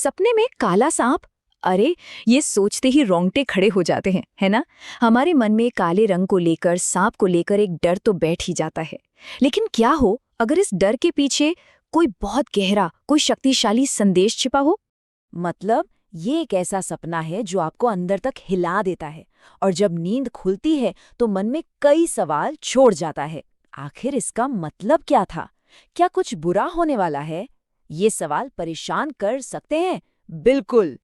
सपने में काला सांप। अरे, ये सोचते ही रोंगटे खड़े हो जाते हैं, है ना। हमारे मन में काले रंग को लेकर, सांप को लेकर एक डर तो बैठ ही जाता है। लेकिन क्या हो अगर इस डर के पीछे कोई बहुत गहरा, कोई शक्तिशाली संदेश छिपा हो। मतलब ये एक ऐसा सपना है जो आपको अंदर तक हिला देता है और जब नींद खुलती है तो मन में कई सवाल छोड़ जाता है। आखिर इसका मतलब क्या था? क्या कुछ बुरा होने वाला है? ये सवाल परेशान कर सकते हैं, बिल्कुल।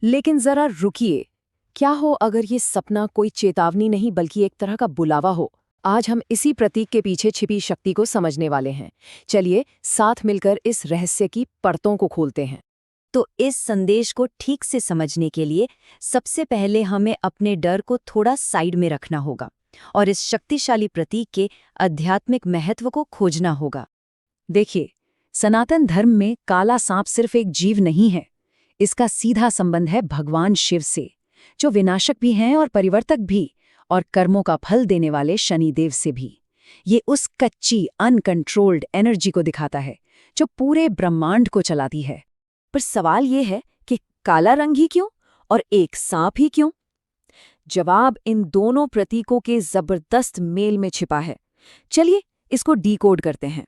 लेकिन जरा रुकिए, क्या हो अगर ये सपना कोई चेतावनी नहीं बल्कि एक तरह का बुलावा हो? आज हम इसी प्रतीक के पीछे छिपी शक्ति को समझने वाले हैं। चलिए साथ मिलकर इस रहस्य की परतों को खोलते हैं। तो इस संदेश को ठीक से समझने के लिए सबसे पहले हमें अपने डर को थोड़ा साइड में रखना होगा और इस शक्तिशाली प्रतीक के आध्यात्मिक महत्व को खोजना होगा। देखिए, सनातन धर्म में काला सांप सिर्फ एक जीव नहीं है, इसका सीधा संबंध है भगवान शिव से, जो विनाशक भी हैं और परिवर्तक भी, और कर्मों का फल देने वाले शनिदेव से भी। ये उस कच्ची अनकंट्रोल्ड एनर्जी को दिखाता है जो पूरे ब्रह्मांड को चलाती है। पर सवाल ये है कि काला रंग ही क्यों और एक सांप ही क्यों? जवाब इन दोनों प्रतीकों के जबरदस्त मेल में छिपा है। चलिए इसको डीकोड करते हैं।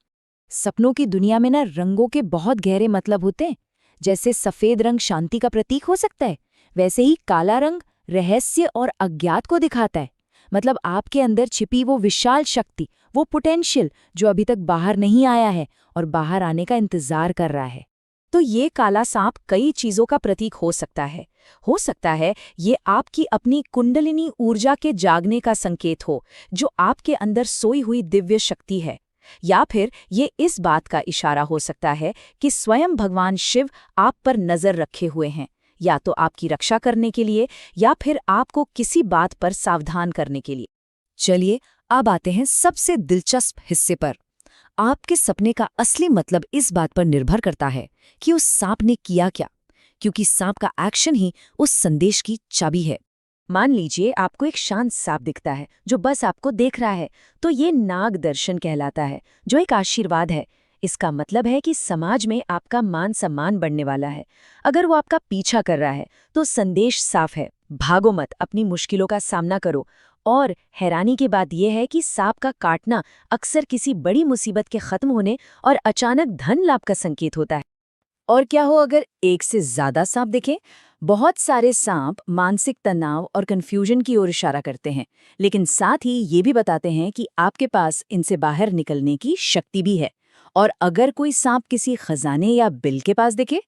सपनों की दुनिया में ना रंगों के बहुत गहरे मतलब होते हैं। जैसे सफेद रंग शांति का प्रतीक हो सकता है, वैसे ही काला रंग रहस्य और अज्ञात को दिखाता है। मतलब आपके अंदर छिपी वो विशाल शक्ति, वो पोटेंशियल जो अभी तक बाहर नहीं आया है और बाहर आने का इंतजार कर रहा है। तो ये काला सांप कई चीजों का प्रतीक हो सकता है। ये आपकी अपनी कुंडलिनी ऊर्जा के जागने का संकेत हो, जो आपके अंदर सोई हुई दिव्य शक्ति है। या फिर ये इस बात का इशारा हो सकता है कि स्वयं भगवान शिव आप पर नजर रखे हुए हैं, या तो आपकी रक्षा करने के लिए या फिर आपको किसी बात पर सावधान करने के लिए। चलिए अब आते हैं सबसे दिलचस्प हिस्से पर। आपके सपने का असली मतलब इस बात पर निर्भर करता है कि उस सांप ने किया क्या, क्योंकि सांप का एक्शन ही उस संदेश की चाबी है। मान लीजिए आपको एक शांत सांप दिखता है जो बस आपको देख रहा है, तो ये नाग दर्शन कहलाता है, जो एक आशीर्वाद है। इसका मतलब है कि समाज में आपका मान सम्मान बढ़ने वाला है। अगर वो आपका पीछा कर रहा है तो संदेश साफ है, भागो मत, अपनी मुश्किलों का सामना करो। और हैरानी की बात यह है कि सांप का काटना अक्सर किसी बड़ी मुसीबत के खत्म होने और अचानक धन लाभ का संकेत होता है। और क्या हो अगर एक से ज्यादा सांप दिखें? बहुत सारे सांप मानसिक तनाव और कंफ्यूजन की ओर इशारा करते हैं, लेकिन साथ ही ये भी बताते हैं कि आपके पास इनसे बाहर निकलने की शक्ति भी है। और अगर कोई सांप किसी खजाने या बिल के पास दिखे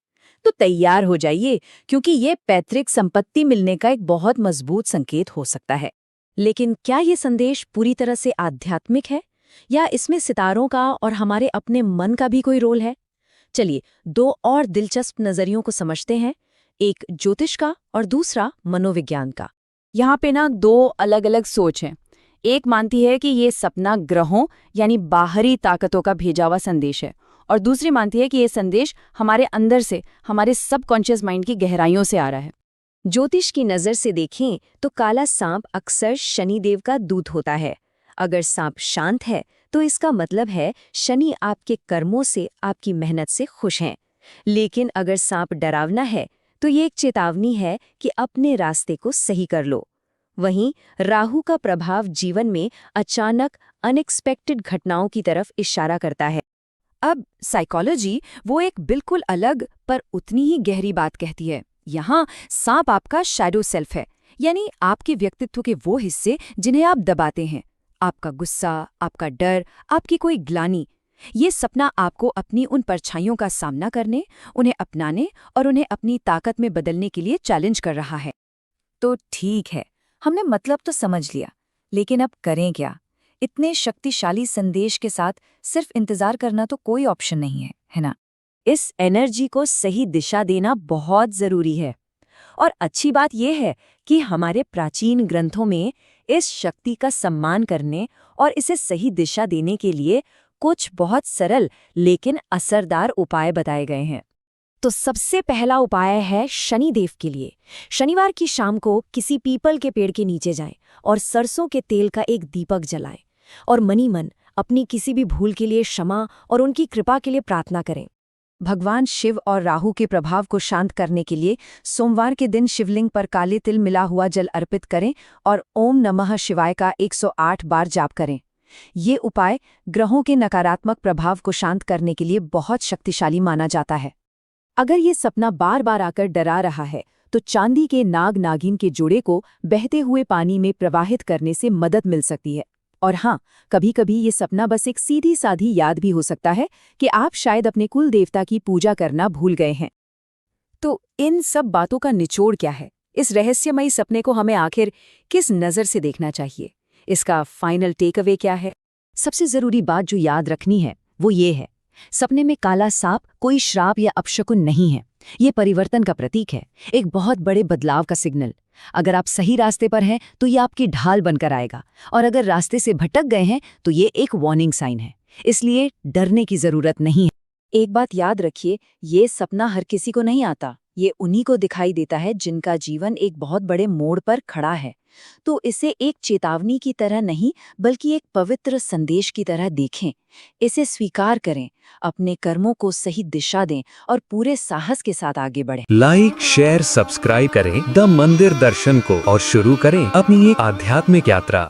तो तैयार हो जाइए, क्योंकि ये पैतृक संपत्ति मिलने का एक बहुत मजबूत संकेत हो सकता है। लेकिन क्या ये संदेश पूरी तरह से आध्यात्मिक है, या इसमें सितारों का और हमारे अपने मन का भी कोई रोल है? चलिए दो और दिलचस्प नजरियों को समझते हैं, एक ज्योतिष का और दूसरा मनोविज्ञान का। यहाँ पे ना दो अलग अलग सोच हैं। एक मानती है कि ये सपना ग्रहों यानी बाहरी ताकतों का भेजा हुआ संदेश है, और दूसरी मानती है कि ये संदेश हमारे अंदर से, हमारे सबकॉन्शियस माइंड की गहराइयों से आ रहा है। ज्योतिष की नज़र से देखें तो काला सांप अक्सर शनिदेव का दूत होता है। अगर सांप शांत है तो इसका मतलब है शनि आपके कर्मों से, आपकी मेहनत से खुश हैं। लेकिन अगर सांप डरावना है तो ये एक चेतावनी है कि अपने रास्ते को सही कर लो। वहीं राहु का प्रभाव जीवन में अचानक अनएक्सपेक्टेड घटनाओं की तरफ इशारा करता है। अब साइकोलॉजी वो एक बिल्कुल अलग पर उतनी ही गहरी बात कहती है। यहाँ सांप आपका शैडो सेल्फ है, यानी आपके व्यक्तित्व के वो हिस्से जिन्हें आप दबाते हैं। आपका गुस्सा, आपका डर, आपकी कोई ग्लानि। ये सपना आपको अपनी उन परछाइयों का सामना करने, उन्हें अपनाने और उन्हें अपनी ताकत में बदलने के लिए चैलेंज कर रहा है। तो ठीक है, हमने मतलब तो समझ लिया, लेकिन अब करें क्या? इतने शक्तिशाली संदेश के साथ सिर्फ इंतजार करना तो कोई ऑप्शन नहीं है ना? इस एनर्जी को सही दिशा देना बहुत जरूरी है। और अच्छी बात यह है कि हमारे प्राचीन ग्रंथों में इस शक्ति का सम्मान करने और इसे सही दिशा देने के लिए कुछ बहुत सरल लेकिन असरदार उपाय बताए गए हैं। तो सबसे पहला उपाय है शनिदेव के लिए। शनिवार की शाम को किसी पीपल के पेड़ के नीचे जाएं और सरसों के तेल का एक दीपक जलाएं और मनी मन अपनी किसी भी भूल के लिए क्षमा और उनकी कृपा के लिए प्रार्थना करें। भगवान शिव और राहु के प्रभाव को शांत करने के लिए सोमवार के दिन शिवलिंग पर काले तिल मिला हुआ जल अर्पित करें और ओम नमः शिवाय का 108 बार जाप करें। ये उपाय ग्रहों के नकारात्मक प्रभाव को शांत करने के लिए बहुत शक्तिशाली माना जाता है। अगर ये सपना बार बार आकर डरा रहा है तो चांदी के नाग नागिन के जोड़े को बहते हुए पानी में प्रवाहित करने से मदद मिल सकती है। और हाँ, कभी कभी ये सपना बस एक सीधी साधी याद भी हो सकता है कि आप शायद अपने कुल देवता की पूजा करना भूल गए हैं। तो इन सब बातों का निचोड़ क्या है? इस रहस्यमयी सपने को हमें आखिर किस नज़र से देखना चाहिए? इसका फाइनल टेक अवे क्या है? सबसे जरूरी बात जो याद रखनी है वो ये है, सपने में काला सांप कोई श्राप या अपशकुन नहीं है। ये परिवर्तन का प्रतीक है, एक बहुत बड़े बदलाव का सिग्नल। अगर आप सही रास्ते पर हैं तो ये आपकी ढाल बनकर आएगा, और अगर रास्ते से भटक गए हैं तो ये एक वार्निंग साइन है। इसलिए डरने की जरूरत नहीं है। एक बात याद रखिए, ये सपना हर किसी को नहीं आता। ये उन्हीं को दिखाई देता है जिनका जीवन एक बहुत बड़े मोड़ पर खड़ा है। तो इसे एक चेतावनी की तरह नहीं बल्कि एक पवित्र संदेश की तरह देखें। इसे स्वीकार करें, अपने कर्मों को सही दिशा दें और पूरे साहस के साथ आगे बढ़ें। लाइक, शेयर, सब्सक्राइब करें द मंदिर दर्शन को और शुरू करें अपनी एक आध्यात्मिक यात्रा।